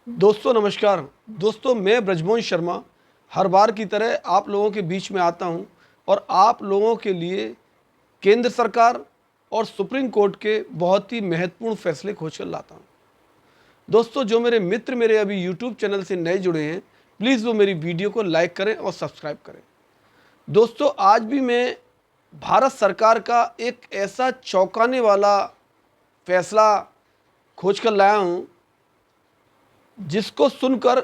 दोस्तों नमस्कार। दोस्तों मैं ब्रजमोहन शर्मा हर बार की तरह आप लोगों के बीच में आता हूं और आप लोगों के लिए केंद्र सरकार और सुप्रीम कोर्ट के बहुत ही महत्वपूर्ण फैसले खोज कर लाता हूं। दोस्तों जो मेरे मित्र मेरे अभी यूट्यूब चैनल से नए जुड़े हैं, प्लीज़ वो मेरी वीडियो को लाइक करें और सब्सक्राइब करें। दोस्तों आज भी मैं भारत सरकार का एक ऐसा चौंकाने वाला फैसला खोज कर लाया हूं जिसको सुनकर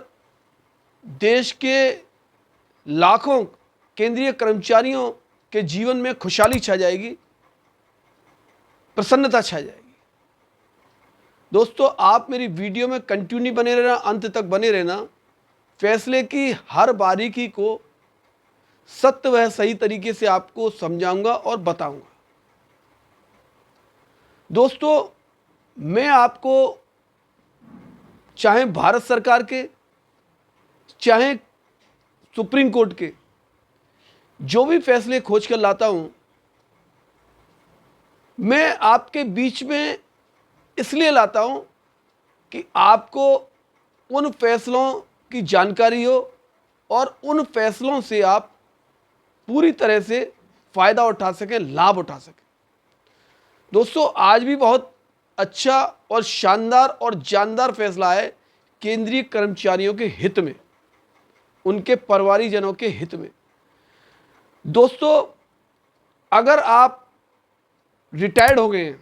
देश के लाखों केंद्रीय कर्मचारियों के जीवन में खुशहाली छा जाएगी, प्रसन्नता छा जाएगी। दोस्तों आप मेरी वीडियो में कंटिन्यू बने रहना, अंत तक बने रहना। फैसले की हर बारीकी को सत्य व सही तरीके से आपको समझाऊंगा और बताऊंगा। दोस्तों मैं आपको चाहे भारत सरकार के चाहे सुप्रीम कोर्ट के जो भी फैसले खोज कर लाता हूं, मैं आपके बीच में इसलिए लाता हूं कि आपको उन फैसलों की जानकारी हो और उन फैसलों से आप पूरी तरह से फायदा उठा सकें, लाभ उठा सकें। दोस्तों आज भी बहुत अच्छा और शानदार और जानदार फैसला है केंद्रीय कर्मचारियों के हित में, उनके परिवारीजनों के हित में। दोस्तों अगर आप रिटायर्ड हो गए हैं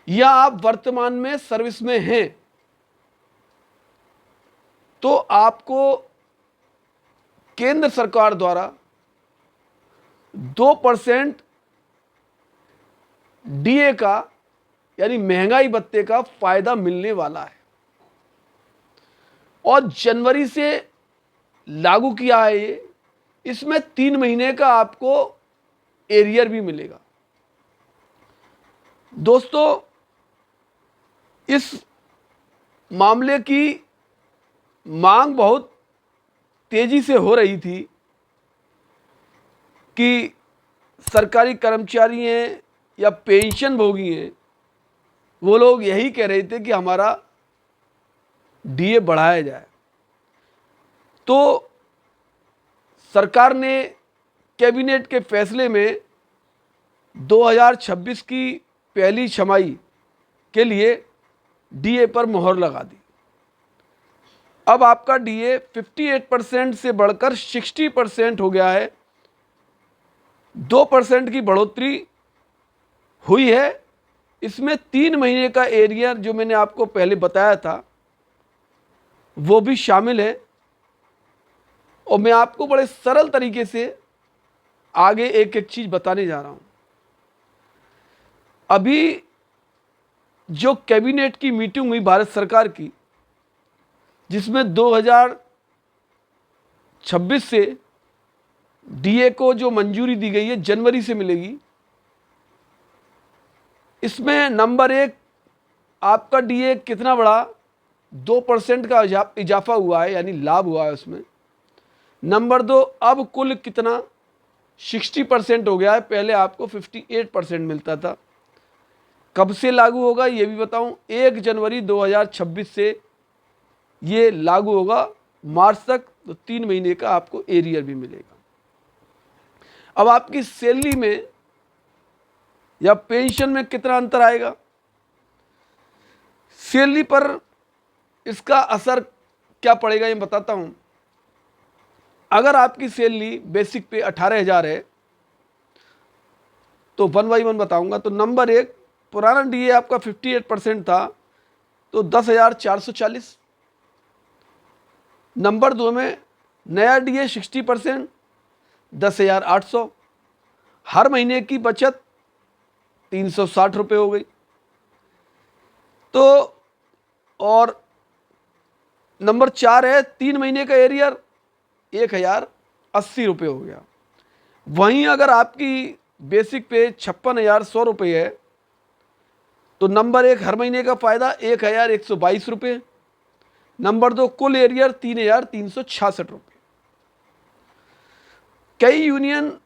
या आप वर्तमान में सर्विस में हैं तो आपको केंद्र सरकार द्वारा 2% डीए का यानी महंगाई भत्ते का फायदा मिलने वाला है और जनवरी से लागू किया है ये। इसमें 3 महीने का आपको एरियर भी मिलेगा। दोस्तों इस मामले की मांग बहुत तेजी से हो रही थी कि सरकारी कर्मचारी हैं या पेंशन भोगी हैं, वो लोग यही कह रहे थे कि हमारा डीए बढ़ाया जाए। तो सरकार ने कैबिनेट के फैसले में 2026 की पहली छमाही के लिए डीए पर मोहर लगा दी। अब आपका डीए 58% से बढ़कर 60% हो गया है। 2% की बढ़ोतरी हुई है। इसमें 3 महीने का एरियर जो मैंने आपको पहले बताया था वो भी शामिल है और मैं आपको बड़े सरल तरीके से आगे एक एक चीज बताने जा रहा हूं। अभी जो कैबिनेट की मीटिंग हुई भारत सरकार की, जिसमें 2026 से डीए को जो मंजूरी दी गई है जनवरी से मिलेगी। इसमें नंबर 1 आपका डीए कितना बढ़ा, 2% का इजाफा हुआ है यानी लाभ हुआ है उसमें। नंबर 2 अब कुल कितना 60% हो गया है, पहले आपको 58% मिलता था। कब से लागू होगा ये भी बताऊं, 1 जनवरी 2026 से ये लागू होगा, मार्च तक। तो 3 महीने का आपको एरियर भी मिलेगा। अब आपकी सैलरी में या पेंशन में कितना अंतर आएगा, सैलरी पर इसका असर क्या पड़ेगा ये बताता हूं। अगर आपकी सैलरी बेसिक पे 18,000 है तो 1 बाई 1 बताऊंगा। तो नंबर 1 पुराना डीए आपका 58% था तो 10,440। नंबर 2 में नया डीए 60% 10,800। हर महीने की बचत 360 रुपये हो गई। तो और नंबर 4 है 3 महीने का एरियर 1,080 रुपये हो गया। वहीं अगर आपकी बेसिक पे 56,100 रुपये है तो नंबर 1 हर महीने का फायदा 1,122 रुपये। नंबर 2 कुल एरियर 3,366 रुपये। कई यूनियन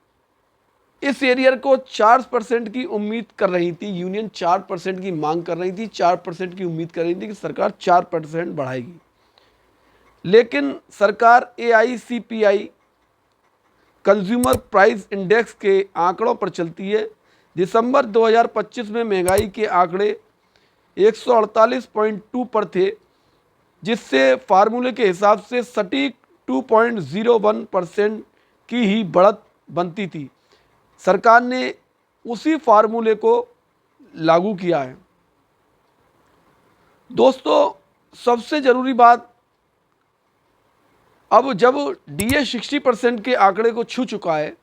इस एरियर को 4% की उम्मीद कर रही थी, यूनियन 4% की मांग कर रही थी, 4% की उम्मीद कर रही थी कि सरकार 4% बढ़ाएगी। लेकिन सरकार AICPI कंज्यूमर प्राइस इंडेक्स के आंकड़ों पर चलती है। दिसंबर 2025 में महंगाई के आंकड़े 148.2 पर थे, जिससे फार्मूले के हिसाब से सटीक 2.01% की ही बढ़त बनती थी। सरकार ने उसी फार्मूले को लागू किया है। दोस्तों, सबसे ज़रूरी बात, अब जब DA 60% के आंकड़े को छू चुका है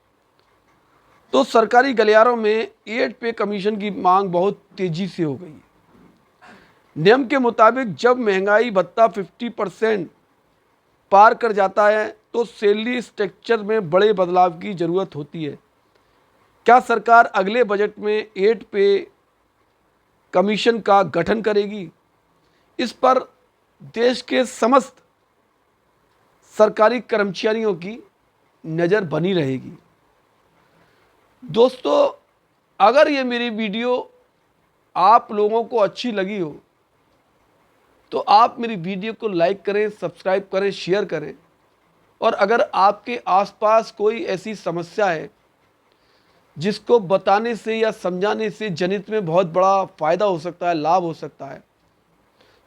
तो सरकारी गलियारों में 8 पे कमीशन की मांग बहुत तेज़ी से हो गई। नियम के मुताबिक जब महंगाई भत्ता 50% पार कर जाता है तो सैलरी स्ट्रक्चर में बड़े बदलाव की ज़रूरत होती है। क्या सरकार अगले बजट में 8 पे कमीशन का गठन करेगी? इस पर देश के समस्त सरकारी कर्मचारियों की नज़र बनी रहेगी। दोस्तों, अगर ये मेरी वीडियो आप लोगों को अच्छी लगी हो तो आप मेरी वीडियो को लाइक करें, सब्सक्राइब करें, शेयर करें। और अगर आपके आसपास कोई ऐसी समस्या है जिसको बताने से या समझाने से जनहित में बहुत बड़ा फ़ायदा हो सकता है, लाभ हो सकता है,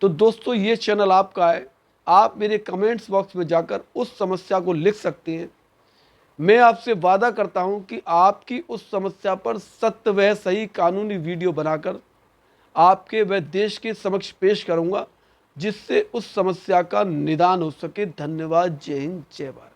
तो दोस्तों ये चैनल आपका है। आप मेरे कमेंट्स बॉक्स में जाकर उस समस्या को लिख सकते हैं। मैं आपसे वादा करता हूं कि आपकी उस समस्या पर सत्य व सही कानूनी वीडियो बनाकर आपके व देश के समक्ष पेश करूंगा, जिससे उस समस्या का निदान हो सके। धन्यवाद। जय हिंद, जय भारत।